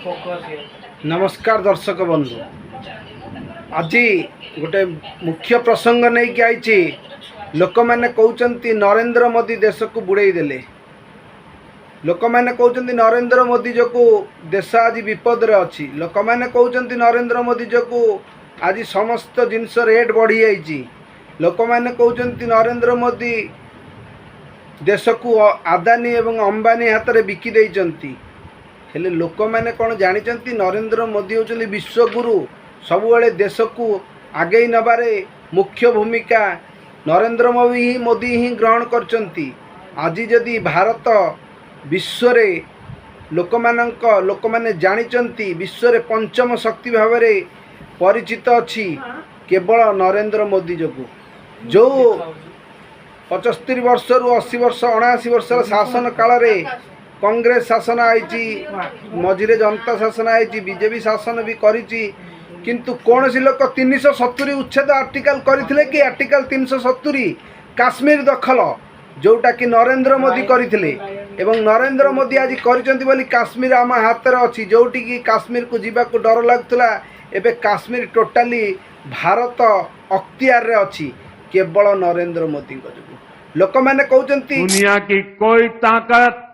नमस्कार दर्शक बंधु, आज गोटे मुख्य प्रसंग नहीं कि आई लोक मैंने कहते नरेंद्र मोदी देश को बुड़े देले। लोक मैंने कहते नरेंद्र मोदी जो को देश आज विपद रे अच्छी। लोक मैंने कहते नरेंद्र मोदी जो को आज समस्त जिनस रेट बढ़ी जाइए। लोक मैंने कहते नरेंद्र मोदी देश को आदानी एवं अंबानी हाथ में बिकी देइचंती। हेले लोक मैंने कौन जानी नरेंद्र मोदी होचंती विश्वगुरु, सबुबले देश को आगे नबारे मुख्य भूमिका नरेंद्र मोदी ही ग्रहण करचंती। आज जदि भारत विश्व लोक मैंने जानी विश्व पंचम शक्ति भाव में परिचित अच्छी केवल नरेंद्र मोदी जो 75 वर्ष रु 80 वर्ष 79 वर्ष शासन काल रे कांग्रेस शासन आई, मझिरे जनता शासन आई, बीजेपी शासन भी करिछि। किंतु कौन सी लोक 370 उच्छेद आर्टिकल करथिले कि आर्टिकल 370 काश्मीर दखल जोटा कि नरेंद्र मोदी करथिले। एवं नरेंद्र मोदी आज करिसंती बोली काश्मीर आम हाथ में अच्छी, जोटी कि काश्मीर को जीवा को डर लगुला। एबे काश्मीर टोटाली भारत अख्तियार रे अच्छी केवल नरेंद्र मोदी को। लोक मैंने कहते दुनिया की कोई ताकत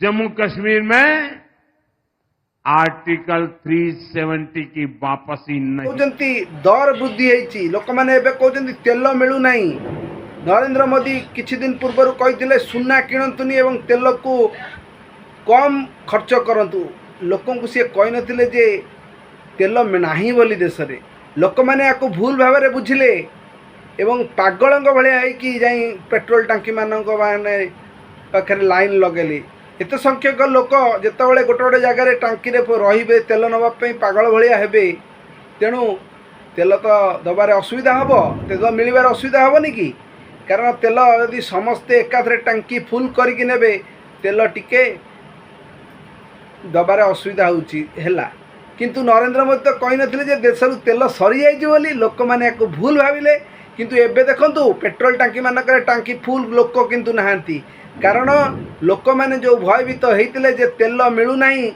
जम्मू कश्मीर में आर्टिकल 370 की वापसी नहीं। कहते दर वृद्धि होती। लोक मैंने कहते तेल मिलू नहीं। नरेंद्र मोदी किछि दिन पूर्व कहते सुना किणतुनी एवं तेल को कम खर्च करंतु। लोकंकु सी कही नथिले जे तेल नाही बोली देश रे। लोक मैंने याको भूल भाव में बुझिले एवं पागलंग भलिया कि जाई पेट्रोल टांकी मानक माने पाखरे लाइन लगेली। एत संख्यक लोक जितेबाला गोटे गोटे जगार टांकी रे तेल नवाई पागल भाया हेबे, तेणु तेल तो दबार असुविधा हम, तेल मिलबार असुविधा हेनी कि। कारण तेल यदि समस्ते एकाथरे टांकी फुल करके नेबे तेल टिके दबार असुविधा होला। किंतु नरेंद्र मोदी तो कही नथिले जे देश तेल सरी जाइछि बोली। लोक मैंने याको भूल भाविले। किंतु एबे देखंतु पेट्रोल टांकी मानक टांकी फुल लोक किंतु नाहांती। कारण लोक मैंने जो भयभीत होते जे तेल मिलू नहीं,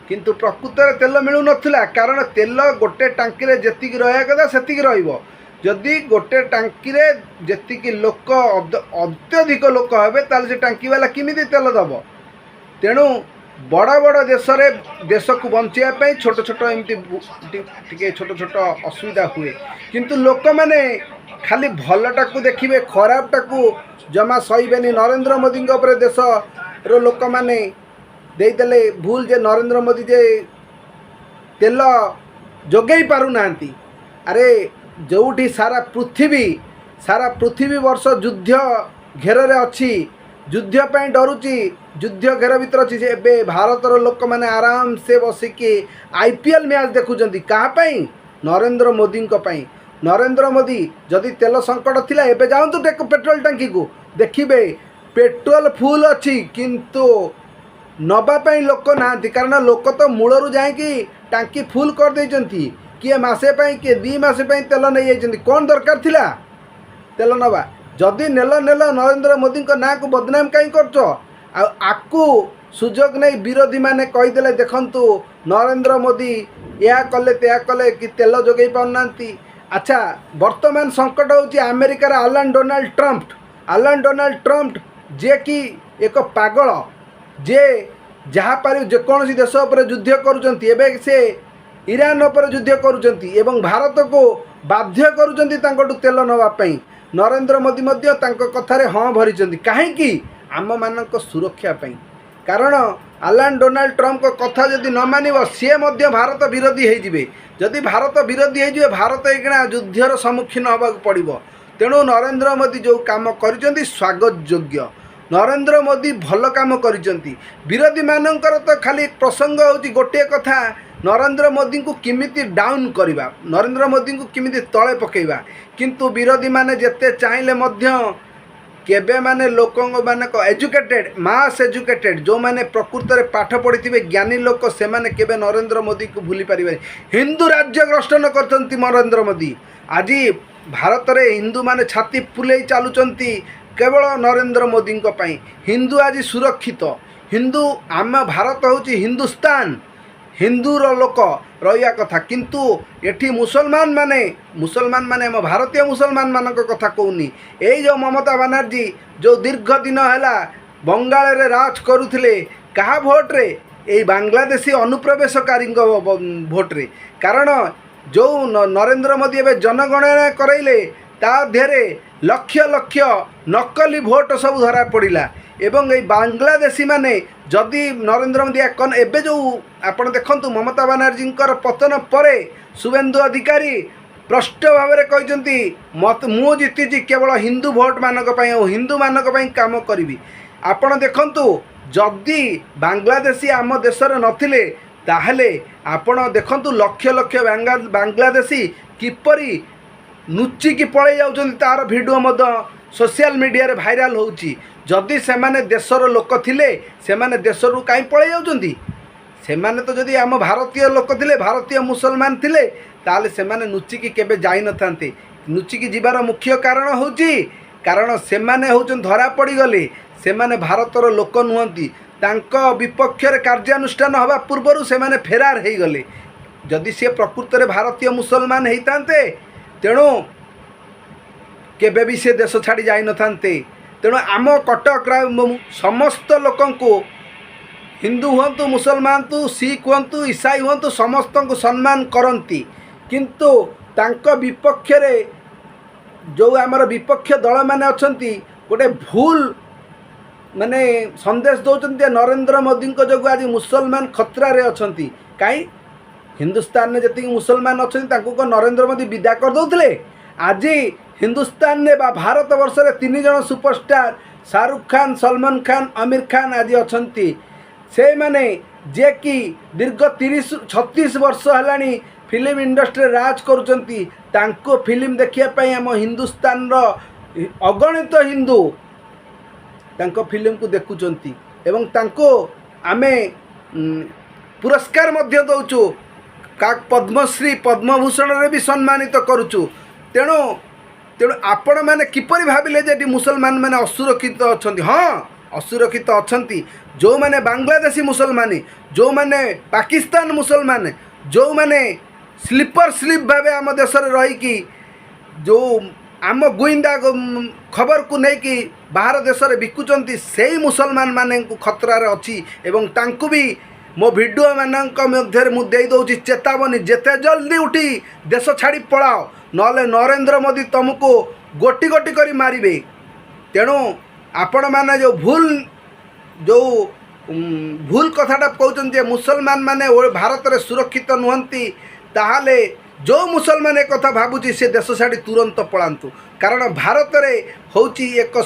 किंतु प्रकृत में तेल मिलू नथिला। कारण तेल गोटे टांकी रे जेतिकी रहा कथा सेतिकी रहिबो। जदि गोटे टांकी रे जेतिकी लोक अत्यधिक लोक हेबे ताले से टांकी वाला किमिति तेल दब। तेणु बड़ बड़ देश को बचाई छोट छोट एमती छोट छोट असुविधा हुए। किंतु लोक मैंने खाली भलटा को देखिए, खराबटा को जमा सहीबेनी। नरेंद्र मोदी देश रो लोक मैंने देदेले भूल जे नरेंद्र मोदी जे तेल जोगई पारु नांती। अरे जोठी सारा पृथ्वी वर्ष युद्ध घेर रे अच्छी, युद्ध पे डरुची, युद्ध घेर भीतर अच्छी। एबे भारतर लोक मैंने आराम से बसिकी आईपीएल मैच देखुचंती। कापाई? नरेंद्र मोदी पाई। नरेंद्र मोदी जदि तेल संकट थिला एबे जाऊँ पेट्रोल टांकी को देखिए पेट्रोल फुल अच्छी, किंतु नवापाई लोक नाहांती। कारण लोक तो मूलरू जाइकी टांकी फुल कर देइचंती। किए मासे पाई किए 2 मास तेल नहीं जाइचंती। कौन दरकार थिला तेल नवा? जदि नेल नरेंद्र मोदी ना को बदनाम कहीं करछ? आकु सुजोग नहीं विरोधी माने कहीदेले देखंतु नरेंद्र मोदी या कले त्या कले कि तेल जोगई पाउनांती। अच्छा, वर्तमान संकट होची अमेरिकार आलन डोनाल्ड ट्रम्प जे कि एक पागल जे जहाँ पारि जेकोसी देश पर युद्ध करुचंती। एबे से ईरान पर युद्ध करुचंती एवं भारत को बाध्य करुचंती तांकटू तेल नवा पई। नरेंद्र मोदी मध्य तांको कथारे हाँ भरिचंती। काहेकि? आम मानक सुरक्षा पई। कारण आलन डोनाल्ड ट्रम्प को कथा जदि न मानिब सी मध्य भारत विरोधी हो जिवे। जदि भारत विरोधी हो जिवे भारत एगणा युद्धर सम्मुखीन होगा पड़ो। तेणु नरेंद्र मोदी जो काम करिसेंती स्वागत योग्य। नरेंद्र मोदी भल काम करिसेंती। विरोधी मानकर तो खाली प्रसंग होची गोटे कथा, नरेंद्र मोदी को किमिति डाउन करवा, नरेंद्र मोदी को किमिति तले पकेवा। किंतु विरोधी माने जेते चाहिले मध्य केबे माने लोकों माने एजुकेटेड मास एजुकेटेड जो माने प्रकृत में पाठ पढ़ी ज्ञानी लोक से माने केबे नरेंद्र मोदी को भूली पारे। हिंदू राज्य ग्रस्त न करते नरेंद्र मोदी। आज भारत में हिंदू माने छाती फुले चलुचंती केवल नरेंद्र मोदी। हिंदू आज सुरक्षित, हिंदू आम भारत हूँ हिंदुस्तान हिंदूर लोक रहा कथा किंतु एठी मुसलमान माने आम भारतीय मुसलमान मान कथा कहूनी यही जो ममता बनर्जी जो दीर्घ दिन है बंगाल रे राज करुले क्या भोट्रे यही बांग्लादेशी अनुप्रवेशकारी भोट्रे कारण जो नरेंद्र मोदी एवं जनगणना करैले ता देहरे लक्ष लक्ष नकली भोट सब धरा पड़ा एवं ये बांग्लादेशी माने जदि नरेंद्र मोदी एबे जो आपण देखंतु ममता बनर्जी पतन परे शुभेन्दु अधिकारी स्पष्ट भाव में कहते मत मु जीति केवल हिंदू भोट मानक और हिंदू मानक काम करी आपण देखंतु जदि बांग्लादेशी आम देशर नथिले ताहले आपण देखंतु लक्ष लक्ष बांग्लादेशी किपरि नुचिकी पड़े जाउछन्ति तार भिडियो मद सोशल मीडिया रे भाइराल होउची जदि से माने देशर लोक थिले से माने देशरू कहीं पड़े जाउछन्ति से माने तो जदि आम भारतीय लोक थिले भारतीय मुसलमान थिले ताले से माने नुचिकी केबे जाई न थांते नुचिकी जीवार मुख्य कारण होउची कारण से माने होउछन धरा पड़ी गले से माने भारतर लोक नुहंती तांक विपक्ष रे कार्यानुष्ठान हवा पूर्वरु से माने फेरार हे गले जदि से प्रकृत रे भारतीय मुसलमान हेइतांते तेणु केबे भी से देश छाड़ी जाई न थांते तेणु आम कटक समस्त लोकंकु हिंदू हुंतु मुसलमान तो सिख हुंतु ईसाई हुंतु समस्त को सम्मान करती किंतु तांक विपक्ष रे जो आमर विपक्ष दल माने अछंती गोटे भूल माने संदेश दौरान नरेंद्र मोदी जो आज मुसलमान खतरा रे अछंती कहीं हिंदुस्तान में जी मुसलमान अच्छा नरेंद्र मोदी विदा कर दौले आज हिंदुस्तान ने बा भारत वर्ष रे 3 जन सुपरस्टार शाहरुख खान सलमान खान आमिर खान आज अच्छा से माने जे कि दीर्घ 36 वर्ष है फिल्म इंडस्ट्री राज करुचंती तांको फिल्म देखिया आम हिंदुस्तान रो अगणित हिंदू तांको फिल्म को देखुचंती एवं तांको आमे पुरस्कार मध्य दौचु का पद्मश्री पद्मभूषण रे भी सम्मानित करुचु तेणु तेणु आपण मैंने किपरि भाविले जे मुसलमान मैंने असुरक्षित अच्छा हाँ असुरक्षित अच्छा जो मैंने बांग्लादेशी मुसलमान जो मैंने पाकिस्तान मुसलमान जो मैंने स्लीपर स्लीप भाव आम देश रहीकि जो आम गुइंदा खबर को लेकिन बाहर देश में बिकुचंती से मुसलमान मान खतरार अच्छी एवं तांकु भी मो भिडियो मानक मध्य मुझे दौची चेतावनी जेते जल्दी उठी देश छाड़ी पलाओ नले नरेंद्र मोदी तुमको गोटी गोटी करी मारिबे तेणु आपण मैंने जो भूल कथाटा कहते मुसलमान माने भारत में सुरक्षित नुहंती ताहाले जो मुसलमान एक कथा भावुची से देश छाड़ी तुरंत पलांतु कारण भारत में होची एक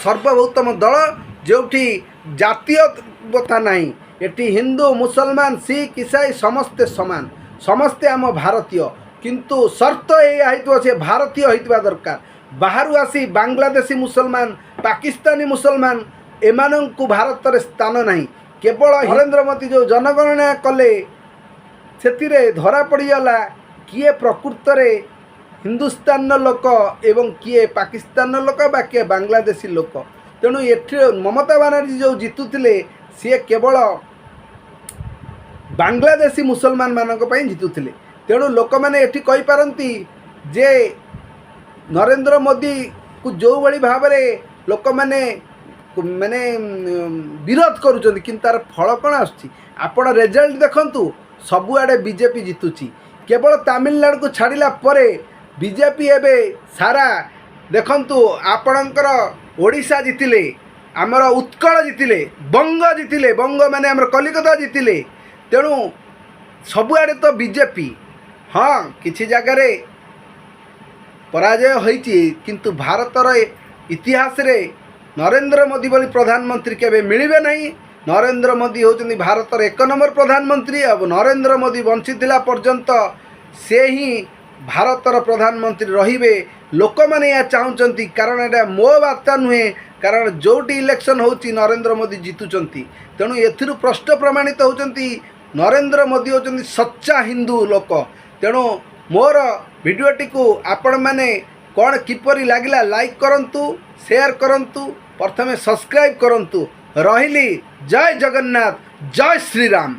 सर्वभौतम दल जोठी जातीयता नहीं एटी हिंदू मुसलमान सिख ईसाई समस्ते समान समस्ते आम भारतीय किंतु शर्त यही से भारतीय होइतबा दरकार बाहर आसी बांग्लादेशी मुसलमान पाकिस्तानी मुसलमान एमानंकु भारत रे स्थान नहीं केवल नरेंद्र मोदी जो जनगणना कले से धरा पड़गला किए प्रकृत रे हिंदुस्तान लोक एवं किए पाकिस्तान लोक बा किए बांग्लादेशी लोक तेणु ये ममता बनर्जी जो जीतुले सी केवल बांग्लादेशी मुसलमान मानक जीतुले तेणु लोक मैंने ये कहीपारती जे नरेंद्र मोदी को जो भाई भाव में लोक मैंने माने विरोध करुँच कि तार फल कौन आपण रिजल्ट देखंतु सबुआड़े बीजेपी जीतुची केवल तमिलनाडु को छाड़िला परे बीजेपी एबे सारा देखंतु आपणकर ओडिशा जीतिले आमर उत्कल जीतिले बंग माने आमर कलिकता जीतिले तेणु सबुआड़े तो बीजेपी हाँ किसी जगार पराजय होइछि किंतु भारतर इतिहास रे नरेंद्र मोदी बोली प्रधानमंत्री केबे मिलिबे नहीं नरेंद्र मोदी होचंदी भारतर 1 नंबर प्रधानमंत्री अब नरेंद्र मोदी बंचिथिला पर्यंत से ही भारतर प्रधानमंत्री रहिबे लोक माने या चाहुचंती कारण एटा मो वार्ता नुहे कारण जोटी इलेक्शन होची नरेंद्र मोदी जीतुचंती तेणु एथिरु प्रश्न प्रमाणित होचंती नरेंद्र मोदी होचंदी सच्चा हिंदू लोक तेणु मोर भिडियोटी को आपण माने कौन किपरि लागिला लाइक करंतु शेयर करंतु प्रथमे सब्सक्राइब करंतु ରହିଲି। ଜୟ ଜଗନ୍ନାଥ, ଜୟ ଶ୍ରୀରାମ।